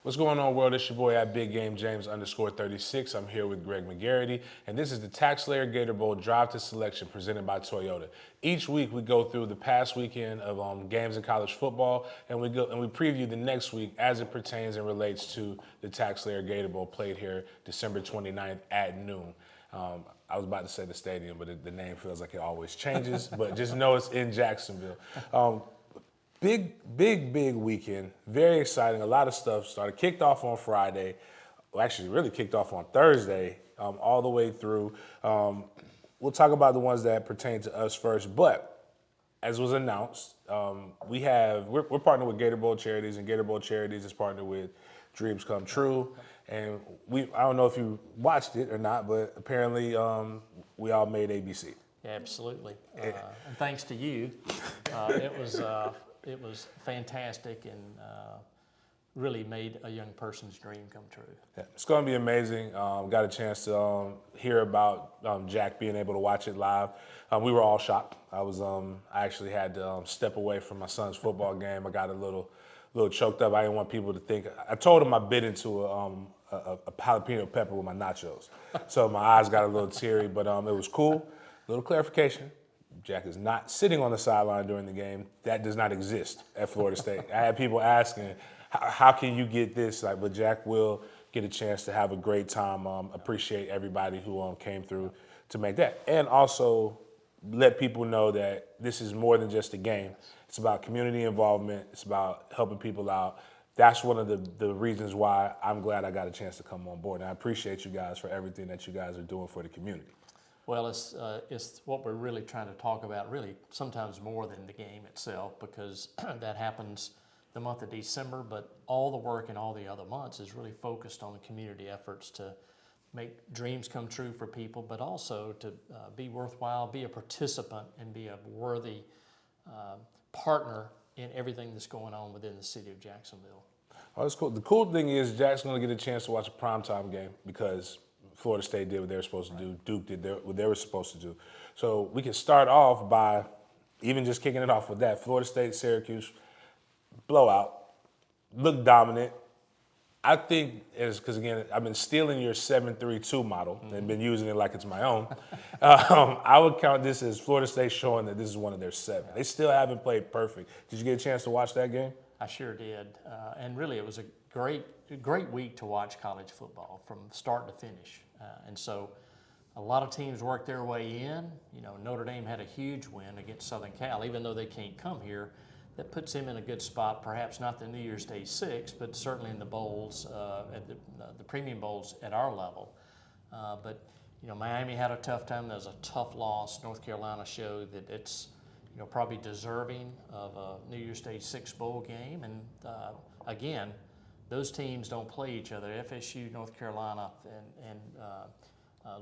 What's going on, world? It's your boy at Big Game James _36. I'm here with Greg McGarity, and this is the TaxSlayer Gator Bowl Drive to Selection presented by Toyota. Each week we go through the past weekend of games in college football, and we preview the next week as it pertains and relates to the TaxSlayer Gator Bowl played here December 29th at noon. I was about to say the stadium, but the name feels like it always changes. But just know it's in Jacksonville. Big weekend. Very exciting. A lot of stuff started. Kicked off on Friday. Well, actually, really kicked off on Thursday, all the way through. We'll talk about the ones that pertain to us first. But as was announced, we're partnered with Gator Bowl Charities, and Gator Bowl Charities is partnered with Dreams Come True. And I don't know if you watched it or not, but apparently we all made ABC. Yeah, absolutely. And thanks to you, it was fantastic and really made a young person's dream come true. Yeah, it's going to be amazing. Got a chance to hear about Jack being able to watch it live. We were all shocked. I actually had to step away from my son's football game. I got a little choked up. I didn't want people to think. I told him I bit into a jalapeno pepper with my nachos, so my eyes got a little teary. But it was cool. Little clarification. Jack is not sitting on the sideline during the game. That does not exist at Florida State. I had people asking, how can you get this? But Jack will get a chance to have a great time. Appreciate everybody who came through to make that. And also let people know that this is more than just a game. It's about community involvement. It's about helping people out. That's one of the reasons why I'm glad I got a chance to come on board. And I appreciate you guys for everything that you guys are doing for the community. Well, it's what we're really trying to talk about, really sometimes more than the game itself, because that happens the month of December, but all the work in all the other months is really focused on the community efforts to make dreams come true for people, but also to be worthwhile, be a participant, and be a worthy partner in everything that's going on within the city of Jacksonville. Oh, that's cool. The cool thing is Jack's going to get a chance to watch a primetime game because Florida State did what they were supposed to do. Duke did what they were supposed to do. So we can start off by even just kicking it off with that. Florida State, Syracuse, blowout, looked dominant. I think it's because, again, I've been stealing your 7-3-2 model and been using it like it's my own. I would count this as Florida State showing that this is one of their 7. They still haven't played perfect. Did you get a chance to watch that game? I sure did. And really, it was a great week to watch college football from start to finish. And so a lot of teams worked their way in. You know, Notre Dame had a huge win against Southern Cal, even though they can't come here. That puts them in a good spot, perhaps not the New Year's Day 6, but certainly in the bowls, at the premium bowls at our level. But, you know, Miami had a tough time. There was a tough loss. North Carolina showed that it's, you know, probably deserving of a New Year's Day 6 bowl game. And again, those teams don't play each other. FSU, North Carolina, and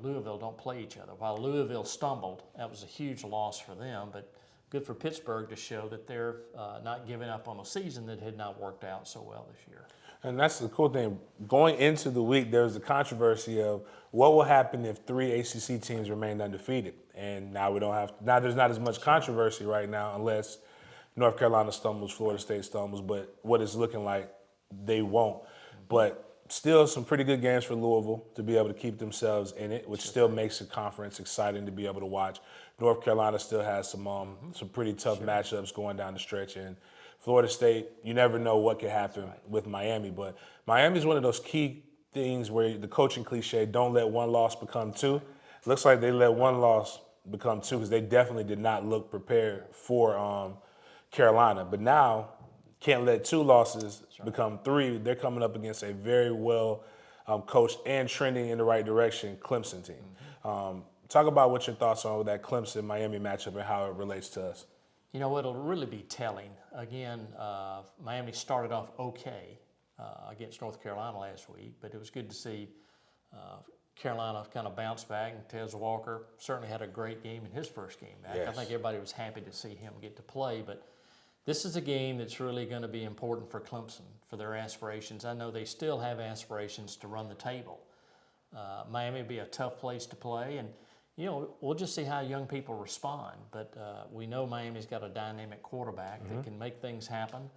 Louisville don't play each other. While Louisville stumbled, that was a huge loss for them, but good for Pittsburgh to show that they're not giving up on a season that had not worked out so well this year. And that's the cool thing. Going into the week, there was the controversy of what will happen if 3 ACC teams remain undefeated. And now there's not as much controversy right now unless North Carolina stumbles, Florida State stumbles, but what it's looking like, they won't. But still some pretty good games for Louisville to be able to keep themselves in it, which still makes the conference exciting to be able to watch. North Carolina still has some pretty tough matchups going down the stretch. And Florida State, you never know what could happen with Miami. But Miami is one of those key things where the coaching cliche, don't let one loss become 2. Looks like they let one loss become 2 because they definitely did not look prepared for Carolina. But now, can't let 2 losses become 3. They're coming up against a very well coached and trending in the right direction Clemson team. Talk about what your thoughts are with that Clemson-Miami matchup and how it relates to us. You know, it'll really be telling. Again, Miami started off okay against North Carolina last week, but it was good to see Carolina kind of bounce back. And Tez Walker certainly had a great game in his first game back. Yes. I think everybody was happy to see him get to play, but this is a game that's really going to be important for Clemson, for their aspirations. I know they still have aspirations to run the table. Miami will be a tough place to play, and you know, we'll just see how young people respond. But we know Miami's got a dynamic quarterback that can make things happen.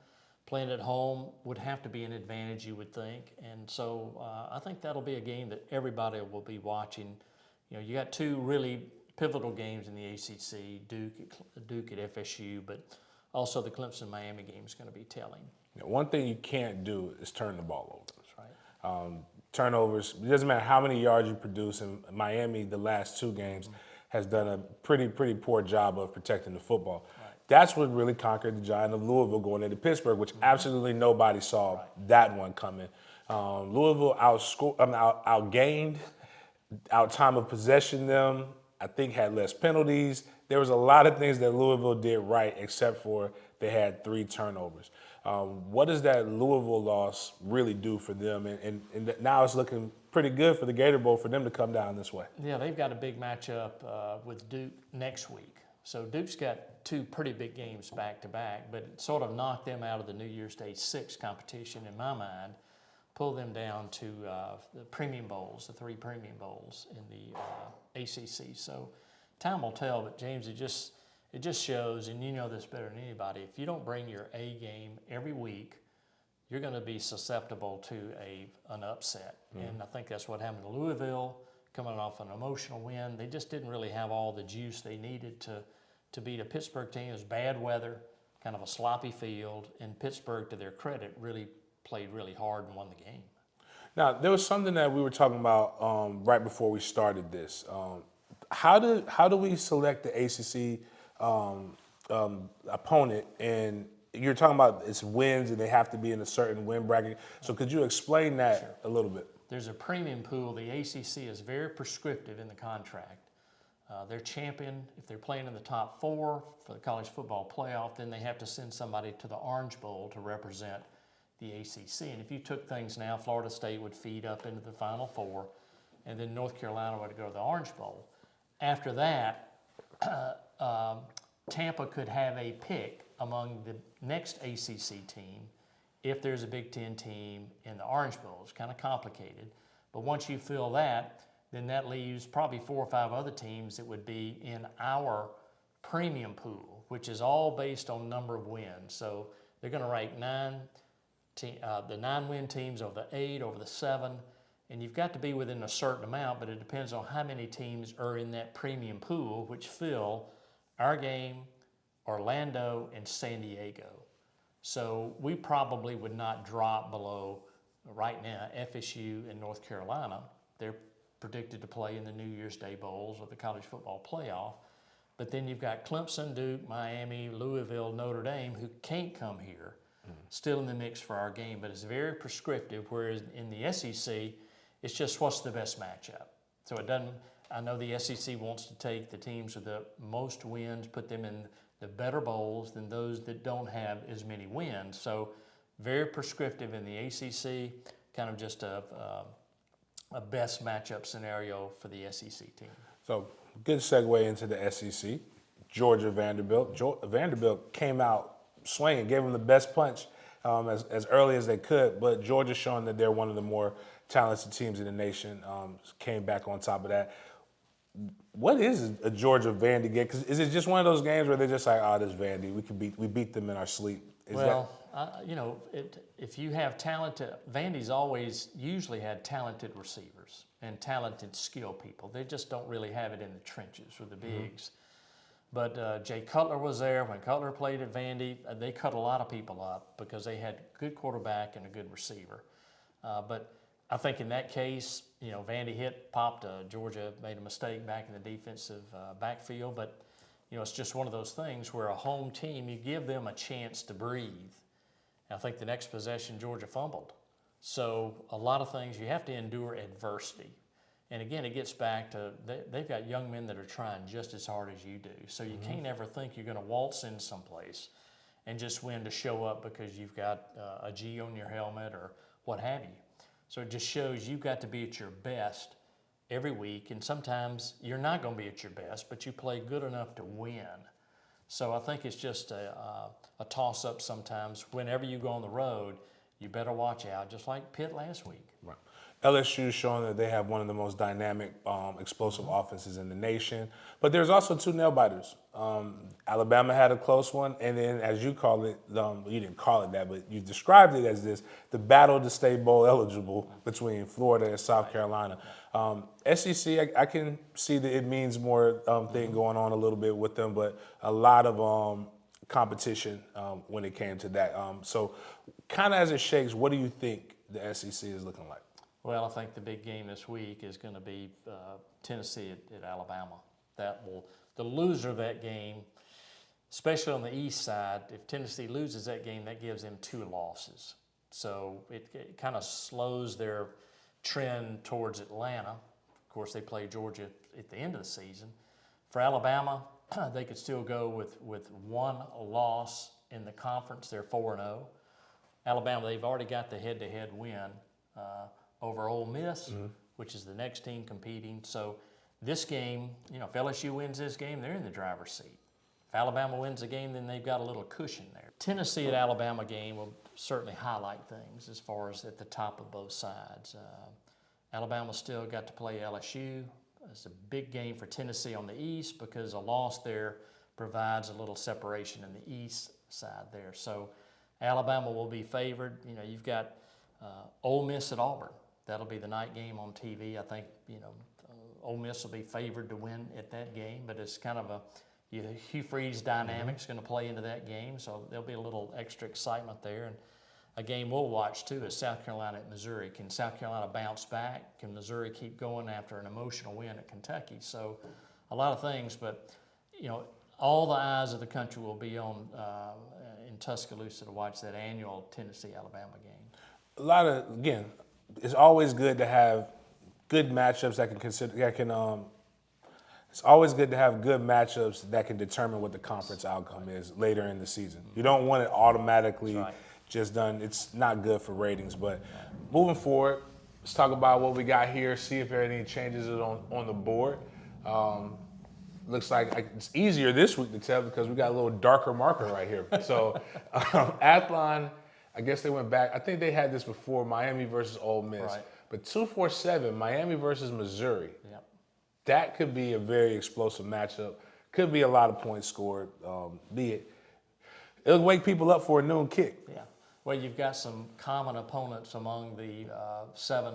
playing at home would have to be an advantage, you would think. And so I think that'll be a game that everybody will be watching. You know, you got two really pivotal games in the ACC, Duke at FSU, but also the Clemson-Miami game is going to be telling. Yeah, one thing you can't do is turn the ball over. That's right. Turnovers, it doesn't matter how many yards you produce. And Miami, the last two games, has done a pretty poor job of protecting the football. Right. That's what really conquered the giant of Louisville going into Pittsburgh, which absolutely nobody saw that one coming. Louisville outgained, out time of possession them. I think had less penalties. There was a lot of things that Louisville did right, except for they had 3 turnovers. What does that Louisville loss really do for them? And now it's looking pretty good for the Gator Bowl for them to come down this way. Yeah, they've got a big matchup with Duke next week. So Duke's got 2 pretty big games back to back, but it sort of knocked them out of the New Year's Day 6 competition in my mind, pulled them down to the premium bowls, the 3 premium bowls in the ACC. So time will tell, but James, it just shows, and you know this better than anybody, if you don't bring your A game every week, you're going to be susceptible to an upset. And I think that's what happened to Louisville, coming off an emotional win. They just didn't really have all the juice they needed to beat a Pittsburgh team. It was bad weather, kind of a sloppy field, and Pittsburgh, to their credit, really played really hard and won the game. Now, there was something that we were talking about right before we started this. How do we select the ACC opponent? And you're talking about its wins, and they have to be in a certain win bracket. So could you explain that a little bit? There's a premium pool. The ACC is very prescriptive in the contract. Their champion, if they're playing in the top 4 for the college football playoff, then they have to send somebody to the Orange Bowl to represent the ACC. And if you took things now, Florida State would feed up into the Final 4, and then North Carolina would go to the Orange Bowl. After that, Tampa could have a pick among the next ACC team if there's a Big Ten team in the Orange Bowl. It's kind of complicated. But once you fill that, then that leaves probably 4 or 5 other teams that would be in our premium pool, which is all based on number of wins. So they're going to rank the 9-win teams over the 8, over the 7, and you've got to be within a certain amount, but it depends on how many teams are in that premium pool, which fill our game, Orlando, and San Diego. So we probably would not drop below, right now, FSU and North Carolina. They're predicted to play in the New Year's Day Bowls or the college football playoff. But then you've got Clemson, Duke, Miami, Louisville, Notre Dame, who can't come here, still in the mix for our game. But it's very prescriptive, whereas in the SEC, it's just what's the best matchup. So it doesn't, I know the SEC wants to take the teams with the most wins, put them in the better bowls than those that don't have as many wins. So very prescriptive in the ACC, kind of just a best matchup scenario for the SEC team. So good segue into the SEC. Georgia Vanderbilt. Vanderbilt came out swinging, gave them the best punch as early as they could, but Georgia showing that they're one of the more talented teams in the nation, came back on top of that. What is a Georgia Vandy game? Because is it just one of those games where they're just like, this Vandy, we beat them in our sleep? If you have talented, Vandy's usually had talented receivers and talented skill people. They just don't really have it in the trenches with the bigs. But Jay Cutler was there. When Cutler played at Vandy, they cut a lot of people up because they had a good quarterback and a good receiver. But I think in that case, Vandy popped. Georgia made a mistake back in the defensive backfield. But, it's just one of those things where a home team, you give them a chance to breathe. And I think the next possession, Georgia fumbled. So a lot of things, you have to endure adversity. And again, it gets back to they've got young men that are trying just as hard as you do. So you can't ever think you're going to waltz in someplace and just win to show up because you've got a G on your helmet or what have you. So it just shows you've got to be at your best every week. And sometimes you're not going to be at your best, but you play good enough to win. So I think it's just a toss-up sometimes. Whenever you go on the road, you better watch out, just like Pitt last week. Right. LSU is showing that they have one of the most dynamic, explosive offenses in the nation. But there's also two nail biters. Alabama had a close one, and then, as you call it, you didn't call it that, but you described it as this: the battle to stay bowl eligible between Florida and South Carolina. SEC, I can see that it means more thing going on a little bit with them, but a lot of competition when it came to that. So, kind of as it shakes, what do you think the SEC is looking like? Well, I think the big game this week is going to be Tennessee at Alabama. The loser of that game, especially on the east side, if Tennessee loses that game, that gives them 2 losses. So it kind of slows their trend towards Atlanta. Of course, they play Georgia at the end of the season. For Alabama, they could still go with 1 loss in the conference. They're 4-0. Alabama, they've already got the head-to-head win over Ole Miss, which is the next team competing. So this game, if LSU wins this game, they're in the driver's seat. If Alabama wins the game, then they've got a little cushion there. Tennessee at Alabama game will certainly highlight things as far as at the top of both sides. Alabama still got to play LSU. It's a big game for Tennessee on the east because a loss there provides a little separation in the east side there. So Alabama will be favored. You've got Ole Miss at Auburn. That'll be the night game on TV. I think, Ole Miss will be favored to win at that game, but it's kind of Hugh Freeze dynamic's going to play into that game, so there'll be a little extra excitement there. And a game we'll watch, too, is South Carolina at Missouri. Can South Carolina bounce back? Can Missouri keep going after an emotional win at Kentucky? So a lot of things, but, all the eyes of the country will be on in Tuscaloosa to watch that annual Tennessee-Alabama game. Again, it's always good to have good matchups it's always good to have good matchups that can determine what the conference outcome is later in the season. You don't want it automatically just done. It's not good for ratings. But moving forward, let's talk about what we got here, see if there are any changes on the board. Looks like it's easier this week to tell because we got a little darker marker right here. So Athlon, I guess they went back. I think they had this before, Miami versus Ole Miss. Right. But 247, Miami versus Missouri. Yep. That could be a very explosive matchup. Could be a lot of points scored. It'll wake people up for a noon kick. Yeah. Well, you've got some common opponents among the 7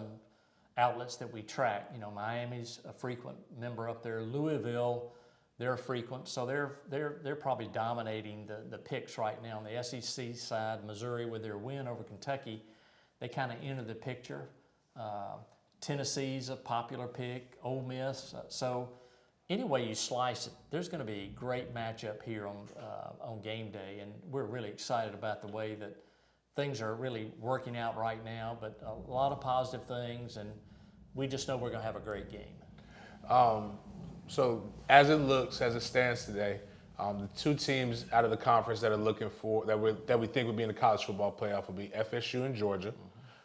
outlets that we track. Miami's a frequent member up there. Louisville, they're frequent, so they're probably dominating the picks right now. On the SEC side, Missouri with their win over Kentucky, they kind of enter the picture. Tennessee's a popular pick, Ole Miss. So any way you slice it, there's going to be a great matchup here on game day, and we're really excited about the way that things are really working out right now. But a lot of positive things, and we just know we're going to have a great game. So as it stands today, the 2 teams out of the conference that are looking for that we think would be in the college football playoff will be FSU and Georgia.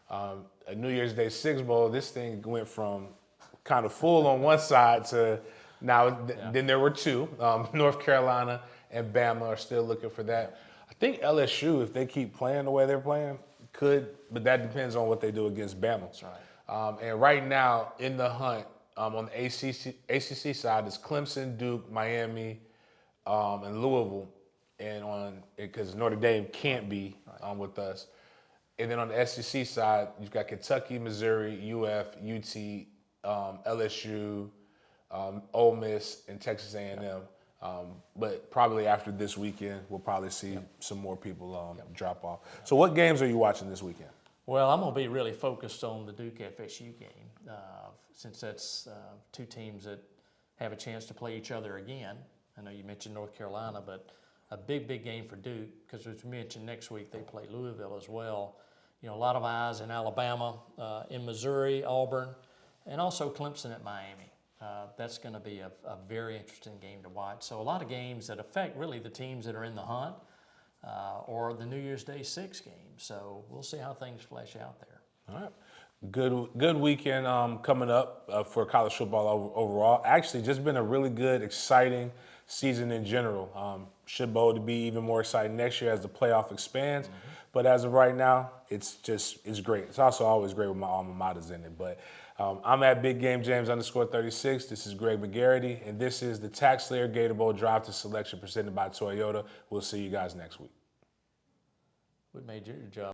A New Year's Day 6 Bowl, this thing went from kind of full on one side to now. Then there were 2. North Carolina and Bama are still looking for that. I think LSU, if they keep playing the way they're playing, could, but that depends on what they do against Bama. That's right. And right now in the hunt on the ACC side is Clemson, Duke, Miami, and Louisville, and because Notre Dame can't be with us. And then on the SEC side, you've got Kentucky, Missouri, UF, UT, LSU, Ole Miss, and Texas A&M. But probably after this weekend, we'll probably see some more people drop off. So what games are you watching this weekend? Well, I'm going to be really focused on the Duke-FSU game since that's 2 teams that have a chance to play each other again. I know you mentioned North Carolina, but a big game for Duke because as we mentioned, next week they play Louisville as well. A lot of eyes in Alabama, in Missouri, Auburn, and also Clemson at Miami. That's going to be a very interesting game to watch. So a lot of games that affect really the teams that are in the hunt or the New Year's Day 6 game. So we'll see how things flesh out there. All right. Good weekend coming up for college football overall. Actually, just been a really good, exciting season in general. Should bowl to be even more exciting next year as the playoff expands. But as of right now, it's great. It's also always great with my alma maters in it. But I'm at Big Game James _36. This is Greg McGarity, and this is the Tax Slayer Gator Bowl Drive to Selection presented by Toyota. We'll see you guys next week. We made your job